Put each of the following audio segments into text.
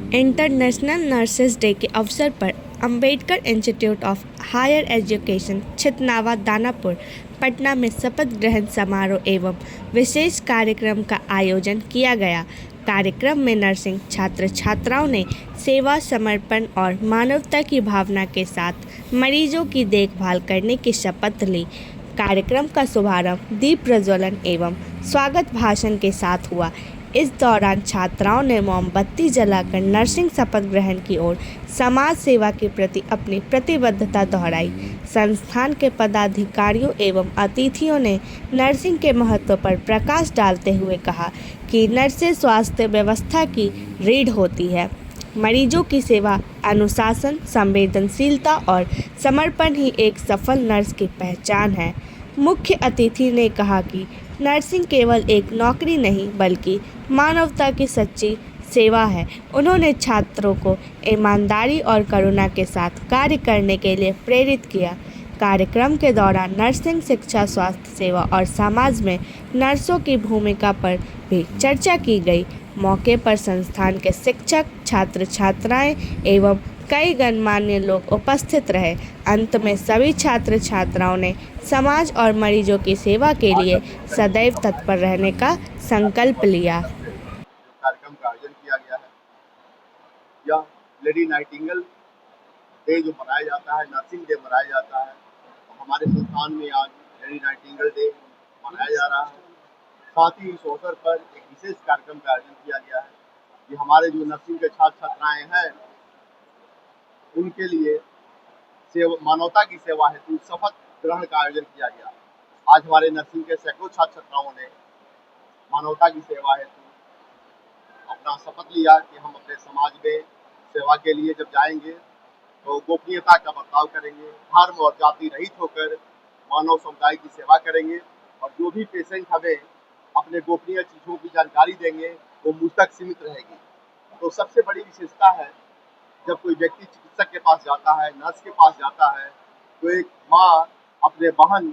International nurses day के अवसर पर Ambedkar Institute of Higher Education Chhitnawa Danapur Patna में शपथ ग्रहण समारोह एवं विशेष कार्यक्रम का आयोजन किया गया। कार्यक्रम में नर्सिंग छात्र छात्राओं ने सेवा, समर्पण और मानवता की भावना के साथ मरीजों की देखभाल करने की शपथ ली। कार्यक्रम का शुभारंभ दीप प्रज्वलन एवं स्वागत भाषण के साथ हुआ। इस दौरान छात्राओं ने मोमबत्ती जलाकर नर्सिंग शपथ ग्रहण की और समाज सेवा के प्रति अपनी प्रतिबद्धता दोहराई। संस्थान के पदाधिकारियों एवं अतिथियों ने नर्सिंग के महत्व पर प्रकाश डालते हुए कहा कि नर्सें स्वास्थ्य व्यवस्था की रीढ़ होती है। मरीजों की सेवा, अनुशासन, संवेदनशीलता और समर्पण ही एक सफल नर्स की पहचान है। मुख्य अतिथि ने कहा कि नर्सिंग केवल एक नौकरी नहीं बल्कि मानवता की सच्ची सेवा है। उन्होंने छात्रों को ईमानदारी और करुणा के साथ कार्य करने के लिए प्रेरित किया। कार्यक्रम के दौरान नर्सिंग शिक्षा, स्वास्थ्य सेवा और समाज में नर्सों की भूमिका पर भी चर्चा की गई। मौके पर संस्थान के शिक्षक, छात्र छात्राएं एवं कई गणमान्य लोग उपस्थित रहे। अंत में सभी छात्र छात्राओं ने समाज और मरीजों की सेवा के लिए सदैव तत्पर रहने का संकल्प लिया। कार्यक्रम का आयोजन किया गया है। यह लेडी नाइटिंगेल डे जो मनाया जाता है, नर्सिंग डे मनाया जाता है, तो हमारे संस्थान में आज लेडी नाइटिंगेल डे मनाया जा रहा है। साथ ही इस अवसर पर एक विशेष कार्यक्रम का आयोजन किया गया है। ये हमारे जो नर्सिंग के छात्र छात्राएं हैं उनके लिए मानवता की सेवा हेतु शपथ ग्रहण का आयोजन किया गया। आज हमारे नर्सिंग के सैकड़ों छात्र छात्राओं ने मानवता की सेवा हेतु अपना शपथ लिया कि हम अपने समाज में सेवा के लिए जब जाएंगे तो गोपनीयता का बर्ताव करेंगे, धर्म और जाति रहित होकर मानव समुदाय की सेवा करेंगे और जो भी पेशेंट हमें अपने गोपनीय चीज़ों की जानकारी देंगे वो मुझ तक सीमित रहेगी। तो सबसे बड़ी विशेषता है, जब कोई व्यक्ति चिकित्सक के पास जाता है, नर्स के पास जाता है, तो एक माँ अपने बहन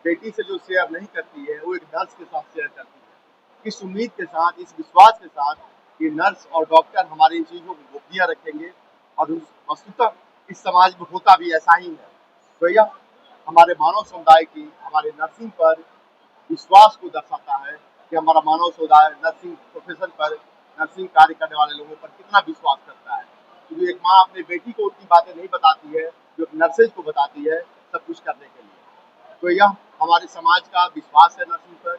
बेटी से जो शेयर नहीं करती है वो एक नर्स के साथ शेयर करती है। इस उम्मीद के साथ, इस विश्वास के साथ कि नर्स और डॉक्टर हमारी इन चीज़ों को गोपनीय रखेंगे और वस्तुतः इस समाज में होता भी ऐसा ही है। तो यह हमारे मानव समुदाय की, हमारे नर्सिंग पर विश्वास को दर्शाता है कि हमारा मानव समुदाय नर्सिंग प्रोफेशन पर, नर्सिंग कार्य करने वाले लोगों पर कितना विश्वास करता है। क्योंकि एक माँ अपनी बेटी को उतनी बातें नहीं बताती है जो नर्सेज को बताती है सब कुछ करने के लिए। तो यह हमारे समाज का विश्वास है नर्सिंग पर,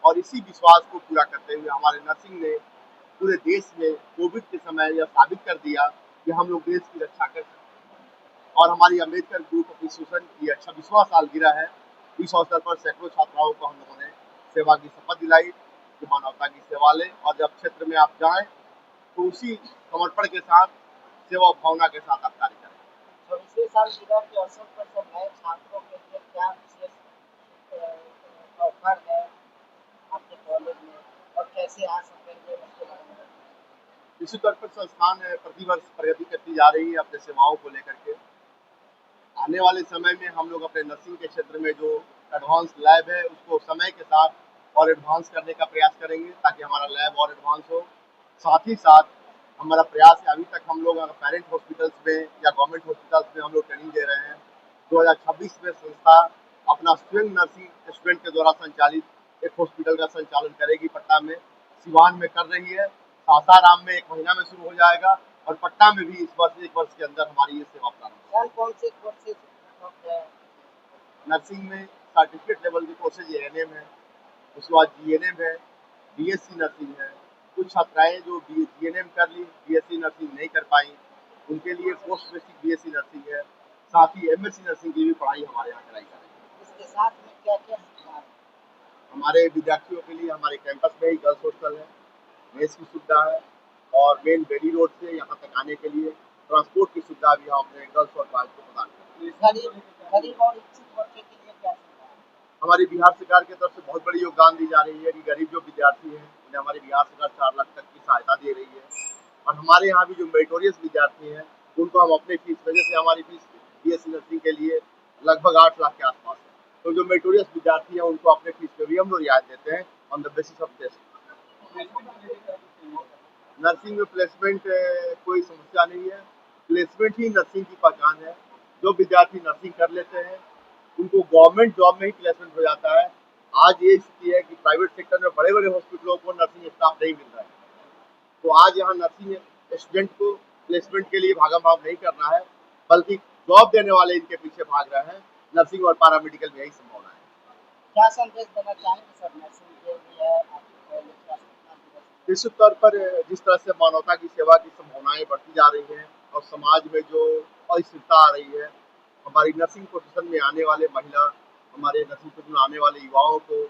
और इसी विश्वास को पूरा करते हुए हमारे नर्सिंग ने पूरे देश में कोविड के समय यह साबित कर दिया कि हम लोग देश की रक्षा कर सकते हैं। और हमारी अम्बेडकर ग्रुप एसोसिएशन की 26वां सालगिरह है। इस अवसर पर सैकड़ों छात्राओं को हम लोगों ने सेवा की शपथ दिलाई कि मानवता की सेवा लें और जब क्षेत्र में आप जाएं तो उसी समर्पण के साथ, सेवा भावना के साथ आप कार्य करें। 26वें सालगिरह के अवसर पर सब नए छात्रों के लिए क्या विशेष ऑफर है आपके कॉलेज में और कैसे आ सकेंगे उसके बारे में? इसी तौर पर संस्थान प्रतिवर्ष प्रगति करती जा रही है अपने सेवाओं को लेकर के। आने वाले समय में हम लोग अपने नर्सिंग के क्षेत्र में जो एडवांस लैब है उसको समय के साथ और एडवांस करने का प्रयास करेंगे ताकि हमारा लैब और एडवांस हो। साथ ही साथ हमारा प्रयास है, अभी तक हम लोग पेरेंट हॉस्पिटल्स में या गवर्नमेंट हॉस्पिटल्स में हम लोग ट्रेनिंग दे रहे हैं। 2026 में संस्था अपना स्वयं नर्सिंग स्टूडेंट के द्वारा संचालित एक हॉस्पिटल का संचालन करेगी। पटना में, सिवान में कर रही है, सासाराम में 1 महीना में शुरू हो जाएगा और पटना में भी इस वर्ष 1 वर्ष के अंदर हमारी ये सेवा प्रारंभ होगी। कौन से कोर्सेज नर्सिंग में सर्टिफिकेट लेवल के कोर्सेज एएनएम है, उसके बाद जीएनएम है, बीएससी नर्सिंग है। कुछ छात्राएं जो जीएनएम कर ली, बीएससी नर्सिंग नहीं कर पाई, उनके लिए पोस्ट बेसिक बीएससी नर्सिंग है। साथ ही एमएससी नर्सिंग की भी पढ़ाई हमारे यहाँ कराई जा रही है। इसके साथ में क्या क्या सुविधा है? हमारे विद्यार्थियों के लिए हमारे कैंपस में ही गर्ल्स हॉस्टल है, मेस की सुविधा है और मेन बेली रोड से यहाँ तक आने के लिए ट्रांसपोर्ट की सुविधा भी हम अपने गर्ल्स और बॉयज को प्रदान करते हैं। गरीब और इच्छुक बच्चे के लिए क्या सुविधा है? हमारी बिहार सरकार की तरफ से बहुत बड़ी योगदान दी जा रही है कि गरीब जो विद्यार्थी हैं उन्हें हमारी बिहार सरकार 4 लाख तक की सहायता दे रही है। और हमारे यहाँ भी जो मेरिटोरियस विद्यार्थी हैं उनको हम अपने फीस, वजह से हमारी फीस बीएससी नर्सिंग के लिए लगभग 8 लाख के आसपास है। तो जो मेरिटोरियस विद्यार्थी हैं उनको अपने फीस पे भी हम लोग रियायत देते हैं on the basis of test. Nursing में प्लेसमेंट कोई समस्या नहीं है। प्लेसमेंट ही नर्सिंग की पहचान है। जो विद्यार्थी नर्सिंग कर लेते हैं उनको गवर्नमेंट जॉब में ही प्लेसमेंट हो जाता है। आज ये स्थिति है कि प्राइवेट सेक्टर में बड़े बड़े हॉस्पिटलों को नर्सिंग स्टाफ नहीं मिल रहा है। तो आज यहाँ नर्सिंग स्टूडेंट को प्लेसमेंट के लिए भागम भाग नहीं करना है, बल्कि जॉब देने वाले इनके पीछे भाग रहे हैं। नर्सिंग और पैरामेडिकल में यही संभावना है। क्या संदेश देना चाहेंगे सर? नर्सिंग डे भी है, आपके कॉलेज का स्थापना दिवस है। निश्चित तौर पर जिस तरह से मानवता की सेवा की संभावनाएं बढ़ती जा रही हैं और समाज में जो अस्थिरता आ रही है, हमारी नर्सिंग प्रोफेशन में आने वाले महिला, हमारे नर्सिंग प्रोफेशन में आने वाले युवाओं को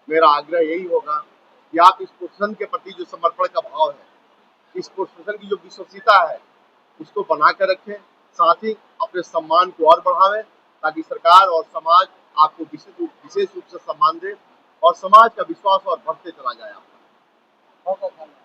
मेरा आग्रह यही होगा कि आप इस प्रोफेशन के प्रति जो समर्पण का भाव है, इस प्रोफेशन की जो विश्वसनीयता है, उसको बना कर रखें। साथ ही अपने सम्मान को और बढ़ावें, ताकि सरकार और समाज आपको विशेष रूप से सम्मान दे और समाज का विश्वास और बढ़ते चला जाए आपका। बहुत बहुत धन्यवाद।